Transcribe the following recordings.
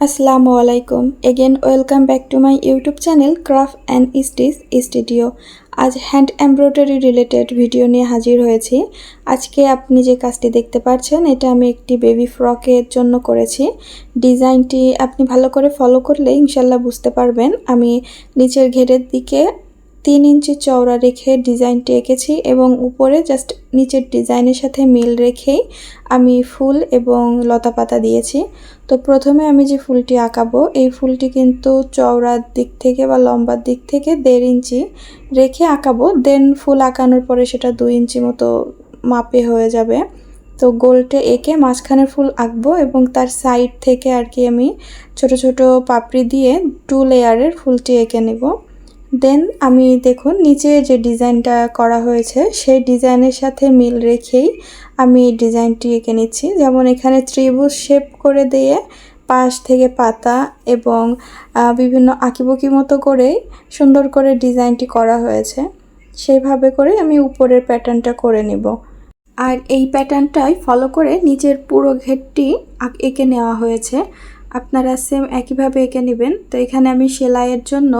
আসসালামু আলাইকুম again welcome back to my YouTube channel craft and stitch studio. আজ hand embroidery related video নিয়ে হাজির হয়েছি। আজকে আপনি যে কাজটি দেখতে পাচ্ছেন এটা আমি একটি বেবি ফ্রকের জন্য করেছি। ডিজাইনটি আপনি ভালো করে ফলো করলে ইনশাল্লাহ বুঝতে পারবেন। আমি নিচের ঘেরের দিকে 3 ইঞ্চি চওড়া রেখে ডিজাইনটি এঁকেছি এবং উপরে জাস্ট নিচের ডিজাইনের সাথে মিল রেখেই আমি ফুল এবং লতা পাতা দিয়েছি। তো প্রথমে আমি যে ফুলটি আঁকাবো এই ফুলটি কিন্তু চওড়ার দিক থেকে বা লম্বার দিক থেকে 1.5 ইঞ্চি রেখে আঁকাবো, দেন ফুল আঁকানোর পরে সেটা 2 ইঞ্চি মতো মাপে হয়ে যাবে। তো গোলটে এঁকে মাঝখানের ফুল আঁকবো এবং তার সাইড থেকে আর কি আমি ছোট ছোট পাপড়ি দিয়ে 2 লেয়ারের ফুলটি এঁকে নেব। দেন আমি দেখুন নিচে যে ডিজাইনটা করা হয়েছে সেই ডিজাইনের সাথে মিল রেখেই আমি ডিজাইনটি এঁকে নিচ্ছি। যেমন এখানে ত্রিভুজ শেপ করে দিয়ে পাশ থেকে পাতা এবং বিভিন্ন আঁকিবুকি মতো করে সুন্দর করে ডিজাইনটি করা হয়েছে। সেইভাবে করে আমি উপরের প্যাটার্নটা করে নেব। আর এই প্যাটার্নটাই ফলো করে নিচের পুরো ঘেরটি এঁকে নেওয়া হয়েছে। আপনারা সেম একইভাবে এঁকে নেবেন। তো এখানে আমি সেলাইয়ের জন্য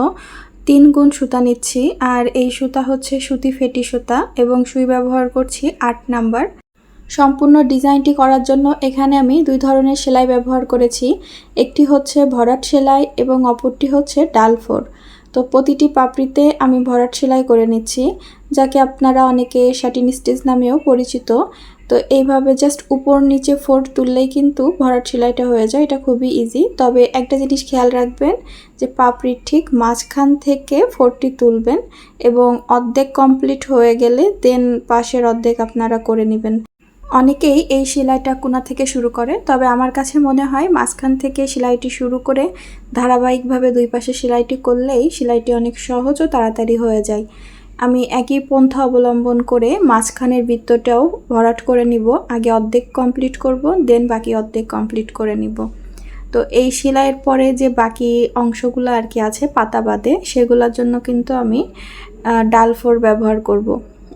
3 গুণ সুতা নিচ্ছি, আর এই সুতা হচ্ছে সুতি ফেটি সুতা এবং সুই ব্যবহার করছি 8 নাম্বার। সম্পূর্ণ ডিজাইনটি করার জন্য এখানে আমি 2 ধরনের সেলাই ব্যবহার করেছি। একটি হচ্ছে ভরাট সেলাই এবং অপরটি হচ্ছে ডাল ফোর। তো প্রতিটি পাপড়িতে আমি ভরাট সেলাই করে নিচ্ছি, যাকে আপনারা অনেকে শাটিন স্টিচ নামেও পরিচিত। তো এইভাবে জাস্ট উপর নিচে ফোর তুললেই কিন্তু ভরাট সেলাইটা হয়ে যায়। এটা খুবই ইজি। তবে একটা জিনিস খেয়াল রাখবেন যে পাপড়ির ঠিক মাঝখান থেকে ফোরটি তুলবেন এবং অর্ধেক কমপ্লিট হয়ে গেলে দেন পাশের অর্ধেক আপনারা করে নেবেন। অনেকেই এই সেলাইটা কোণা থেকে শুরু করে, তবে আমার কাছে মনে হয় মাঝখান থেকে সেলাইটি শুরু করে ধারাবাহিকভাবে 2 পাশে সেলাইটি করলেই সেলাইটি অনেক সহজ ও তাড়াতাড়ি হয়ে যায়। আমি একই পন্থা অবলম্বন করে মাঝখানের বৃত্তটাও ভরাট করে নিব। আগে অর্ধেক কমপ্লিট করব, দেন বাকি অর্ধেক কমপ্লিট করে নিব। তো এই সেলাইয়ের পরে যে বাকি অংশগুলো আর কি আছে পাতা বাদে, সেগুলোর জন্য কিন্তু আমি ডাল ফোর ব্যবহার করব।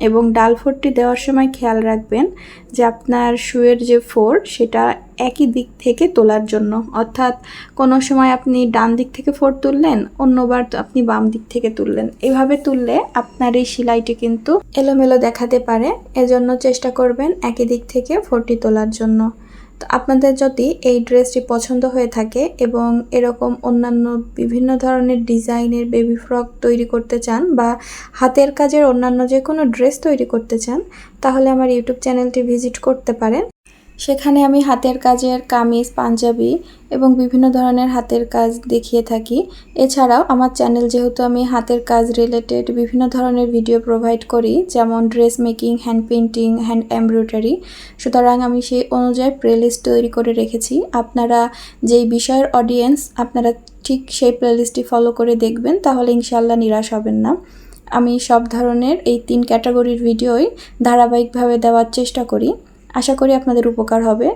এবং ডাল ফোরটি দেওয়ার সময় খেয়াল রাখবেন যে আপনার সুয়ের যে ফোর সেটা একই দিক থেকে তোলার জন্য, অর্থাৎ কোনো সময় আপনি ডান দিক থেকে ফোর তুললেন, অন্যবার আপনি বাম দিক থেকে তুললেন। এভাবে তুললে আপনার এই সেলাইটি কিন্তু এলোমেলো দেখাতে পারে। এজন্য চেষ্টা করবেন একই দিক থেকে ফোরটি তোলার জন্য। তো আপনাদের যদি এই ড্রেসটি পছন্দ হয়ে থাকে এবং এরকম অন্যান্য বিভিন্ন ধরনের ডিজাইনের বেবি ফ্রক তৈরি করতে চান বা হাতের কাজের অন্যান্য যে কোনো ড্রেস তৈরি করতে চান, তাহলে আমার ইউটিউব চ্যানেলটি ভিজিট করতে পারেন। সেখানে আমি হাতের কাজের কামিজ, পাঞ্জাবি এবং বিভিন্ন ধরনের হাতের কাজ দেখিয়ে থাকি। এছাড়াও আমার চ্যানেল যেহেতু আমি হাতের কাজ রিলেটেড বিভিন্ন ধরনের ভিডিও প্রোভাইড করি, যেমন dress making, hand painting, hand embroidery, সুতরাং আমি সেই অনুযায়ী প্লেলিস্ট তৈরি করে রেখেছি। আপনারা যেই বিষয়ের অডিয়েন্স আপনারা ঠিক সেই প্লেলিস্টটি ফলো করে দেখবেন, তাহলে ইনশাল্লাহ নিরাশ হবেন না। আমি সব ধরনের এই 3 ক্যাটাগরির ভিডিওই ধারাবাহিকভাবে দেওয়ার চেষ্টা করি। আশা করি আপনাদের উপকার হবে।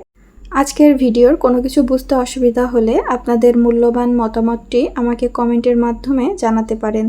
আজকের ভিডিওর কোনো কিছু বুঝতে অসুবিধা হলে আপনাদের মূল্যবান মতামতটি আমাকে কমেন্টের মাধ্যমে জানাতে পারেন।